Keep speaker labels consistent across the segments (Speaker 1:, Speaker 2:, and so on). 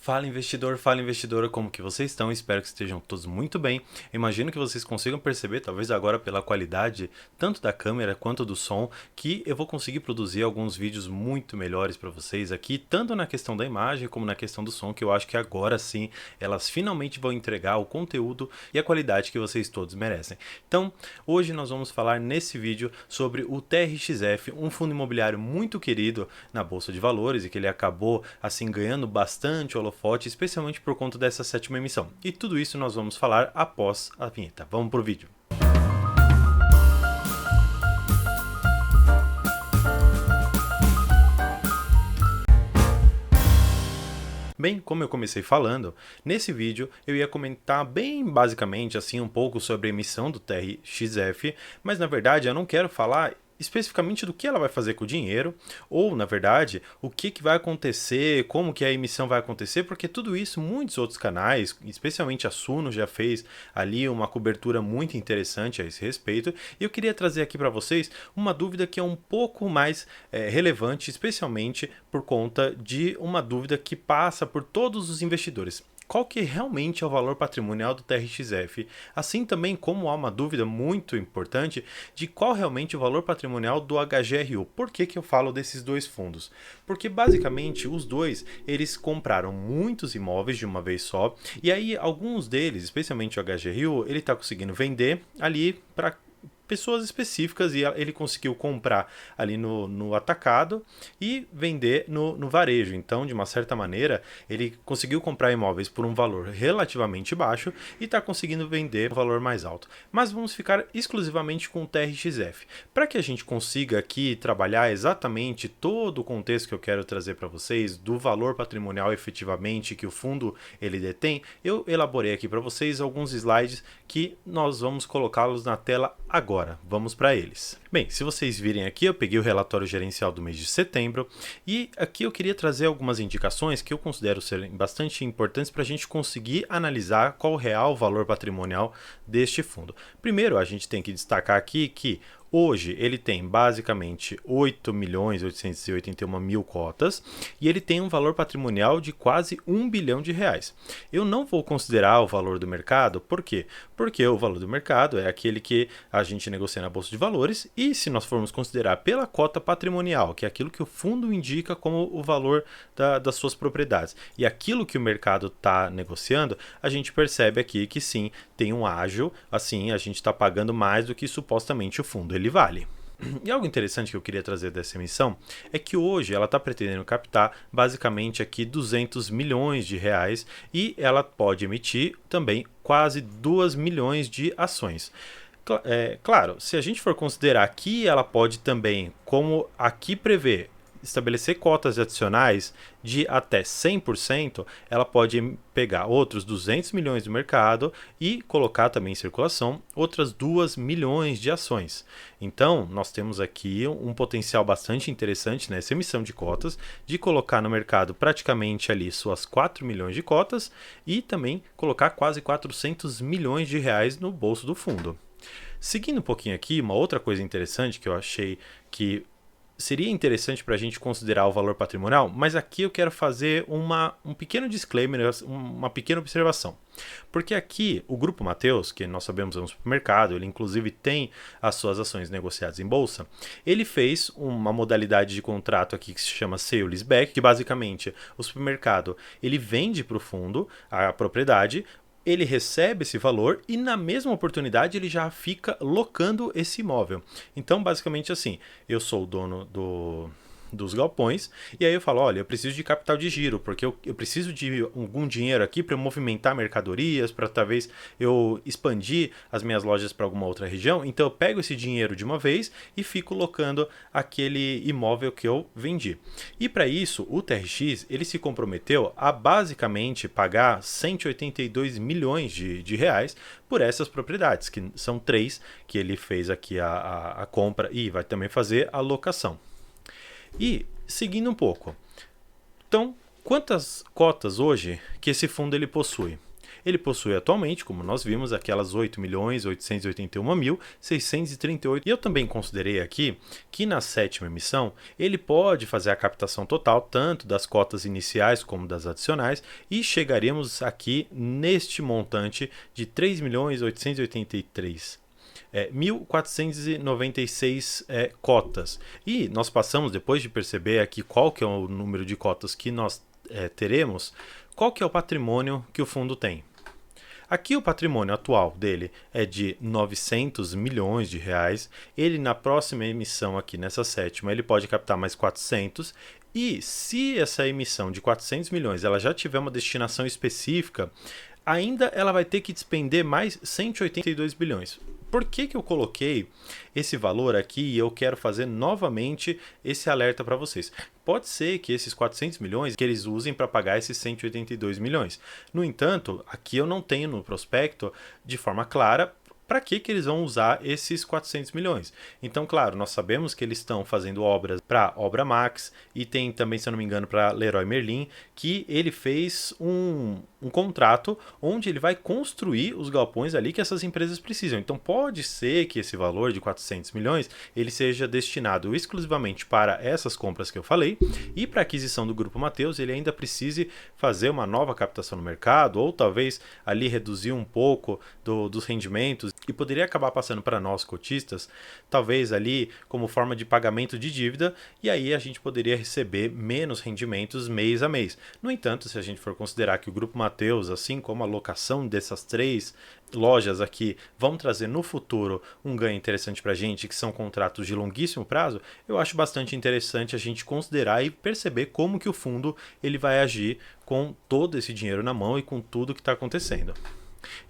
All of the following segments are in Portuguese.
Speaker 1: Fala investidor, fala investidora, como que vocês estão? Espero que estejam todos muito bem. Imagino que vocês consigam perceber, talvez agora pela qualidade tanto da câmera quanto do som, que eu vou conseguir produzir alguns vídeos muito melhores para vocês aqui, tanto na questão da imagem como na questão do som, que eu acho que agora sim elas finalmente vão entregar o conteúdo e a qualidade que vocês todos merecem. Então, hoje nós vamos falar nesse vídeo sobre o TRXF, um fundo imobiliário muito querido na Bolsa de Valores e que ele acabou assim ganhando bastante holofote, especialmente por conta dessa sétima emissão. E tudo isso nós vamos falar após a vinheta. Vamos pro vídeo. Bem, como eu comecei falando, nesse vídeo eu ia comentar bem basicamente assim um pouco sobre a emissão do TRXF, mas na verdade eu não quero falar especificamente do que ela vai fazer com o dinheiro, ou na verdade, o que vai acontecer, como que a emissão vai acontecer, porque tudo isso muitos outros canais, especialmente a Suno já fez ali uma cobertura muito interessante a esse respeito, e eu queria trazer aqui para vocês uma dúvida que é um pouco mais relevante, especialmente por conta de uma dúvida que passa por todos os investidores. Qual que realmente é o valor patrimonial do TRXF, assim também como há uma dúvida muito importante de qual realmente é o valor patrimonial do HGRU. Por que eu falo desses dois fundos? Porque basicamente os dois, eles compraram muitos imóveis de uma vez só, e aí alguns deles, especialmente o HGRU, ele está conseguindo vender ali para pessoas específicas e ele conseguiu comprar ali no atacado e vender no varejo. Então, de uma certa maneira, ele conseguiu comprar imóveis por um valor relativamente baixo e está conseguindo vender um valor mais alto. Mas vamos ficar exclusivamente com o TRXF. Para que a gente consiga aqui trabalhar exatamente todo o contexto que eu quero trazer para vocês, do valor patrimonial efetivamente que o fundo ele detém, eu elaborei aqui para vocês alguns slides que nós vamos colocá-los na tela agora. Vamos para eles. Bem, se vocês virem aqui, eu peguei o relatório gerencial do mês de setembro e aqui eu queria trazer algumas indicações que eu considero serem bastante importantes para a gente conseguir analisar qual o real valor patrimonial deste fundo. Primeiro, a gente tem que destacar aqui que hoje ele tem basicamente 8.881.000 cotas e ele tem um valor patrimonial de quase R$ 1 bilhão. Eu não vou considerar o valor do mercado, por quê? Porque o valor do mercado é aquele que a gente negocia na Bolsa de Valores e se nós formos considerar pela cota patrimonial, que é aquilo que o fundo indica como o valor das suas propriedades, e aquilo que o mercado está negociando, a gente percebe aqui que sim, tem um ágio, assim, a gente está pagando mais do que supostamente o fundo ele vale. E algo interessante que eu queria trazer dessa emissão é que hoje ela está pretendendo captar basicamente aqui 200 milhões de reais e ela pode emitir também quase 2 milhões de ações. Claro, se a gente for considerar que ela pode também, como aqui prevê, estabelecer cotas adicionais de até 100%, ela pode pegar outros 200 milhões do mercado e colocar também em circulação outras 2 milhões de ações. Então, nós temos aqui um potencial bastante interessante nessa emissão de cotas, de colocar no mercado praticamente ali suas 4 milhões de cotas e também colocar quase 400 milhões de reais no bolso do fundo. Seguindo um pouquinho aqui, uma outra coisa interessante que eu achei que seria interessante para a gente considerar o valor patrimonial, mas aqui eu quero fazer um pequeno disclaimer, uma pequena observação. Porque aqui o Grupo Mateus, que nós sabemos é um supermercado, ele inclusive tem as suas ações negociadas em bolsa, ele fez uma modalidade de contrato aqui que se chama sale leaseback, que basicamente o supermercado ele vende para o fundo a propriedade, ele recebe esse valor e na mesma oportunidade ele já fica locando esse imóvel. Então, basicamente assim, eu sou o dono dos galpões, e aí eu falo, olha, eu preciso de capital de giro, porque eu preciso de algum dinheiro aqui para movimentar mercadorias, para talvez eu expandir as minhas lojas para alguma outra região, então eu pego esse dinheiro de uma vez e fico locando aquele imóvel que eu vendi. E para isso, o TRX, ele se comprometeu a basicamente pagar 182 milhões de reais por essas propriedades, que são 3 que ele fez aqui a compra e vai também fazer a locação. E seguindo um pouco, então quantas cotas hoje que esse fundo ele possui? Ele possui atualmente, como nós vimos, aquelas 8.881.638. E eu também considerei aqui que na sétima emissão ele pode fazer a captação total, tanto das cotas iniciais como das adicionais, e chegaríamos aqui neste montante de 3.883.496 cotas. E nós passamos, depois de perceber aqui qual que é o número de cotas que nós teremos, qual que é o patrimônio que o fundo tem. Aqui o patrimônio atual dele é de 900 milhões de reais. Ele na próxima emissão aqui, nessa sétima, ele pode captar mais 400. E se essa emissão de 400 milhões ela já tiver uma destinação específica, ainda ela vai ter que despender mais 182 bilhões. Por que eu coloquei esse valor aqui e eu quero fazer novamente esse alerta para vocês? Pode ser que esses 400 milhões que eles usem para pagar esses 182 milhões. No entanto, aqui eu não tenho no prospecto de forma clara para que eles vão usar esses 400 milhões. Então, claro, nós sabemos que eles estão fazendo obras para Obra Max e tem também, se eu não me engano, para Leroy Merlin, que ele fez um contrato onde ele vai construir os galpões ali que essas empresas precisam. Então, pode ser que esse valor de 400 milhões ele seja destinado exclusivamente para essas compras que eu falei e para a aquisição do Grupo Mateus ele ainda precise fazer uma nova captação no mercado ou talvez ali reduzir um pouco dos rendimentos e poderia acabar passando para nós cotistas, talvez ali como forma de pagamento de dívida, e aí a gente poderia receber menos rendimentos mês a mês. No entanto, se a gente for considerar que o Grupo Mateus, assim como a locação dessas 3 lojas aqui, vão trazer no futuro um ganho interessante para a gente, que são contratos de longuíssimo prazo, eu acho bastante interessante a gente considerar e perceber como que o fundo ele vai agir com todo esse dinheiro na mão e com tudo que está acontecendo.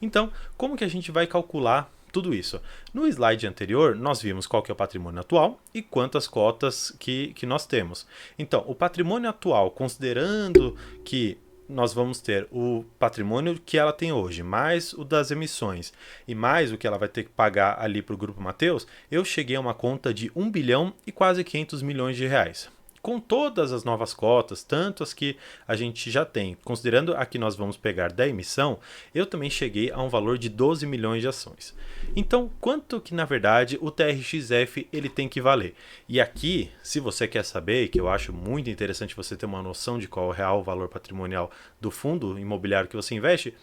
Speaker 1: Então, como que a gente vai calcular tudo isso? No slide anterior, nós vimos qual que é o patrimônio atual e quantas cotas que nós temos. Então, o patrimônio atual, considerando que nós vamos ter o patrimônio que ela tem hoje, mais o das emissões e mais o que ela vai ter que pagar ali para o Grupo Mateus, eu cheguei a uma conta de 1 bilhão e quase 500 milhões de reais. Com todas as novas cotas, tanto as que a gente já tem, considerando a que nós vamos pegar da emissão, eu também cheguei a um valor de 12 milhões de ações. Então, quanto que na verdade o TRXF ele tem que valer? E aqui, se você quer saber, que eu acho muito interessante você ter uma noção de qual é o real valor patrimonial do fundo imobiliário que você investe,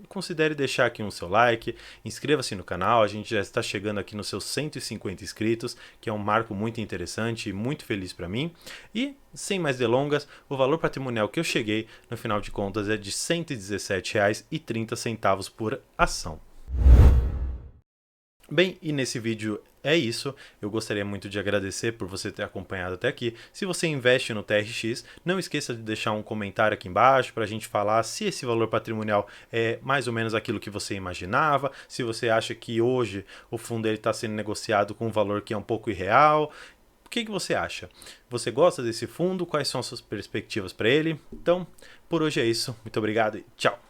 Speaker 1: considere deixar aqui um seu like, inscreva-se no canal, a gente já está chegando aqui nos seus 150 inscritos, que é um marco muito interessante e muito feliz para mim. E, sem mais delongas, o valor patrimonial que eu cheguei, no final de contas, é de R$ 117,30 por ação. Bem, e nesse vídeo é isso. Eu gostaria muito de agradecer por você ter acompanhado até aqui. Se você investe no TRX, não esqueça de deixar um comentário aqui embaixo para a gente falar se esse valor patrimonial é mais ou menos aquilo que você imaginava, se você acha que hoje o fundo está sendo negociado com um valor que é um pouco irreal. O que você acha? Você gosta desse fundo? Quais são as suas perspectivas para ele? Então, por hoje é isso. Muito obrigado e tchau!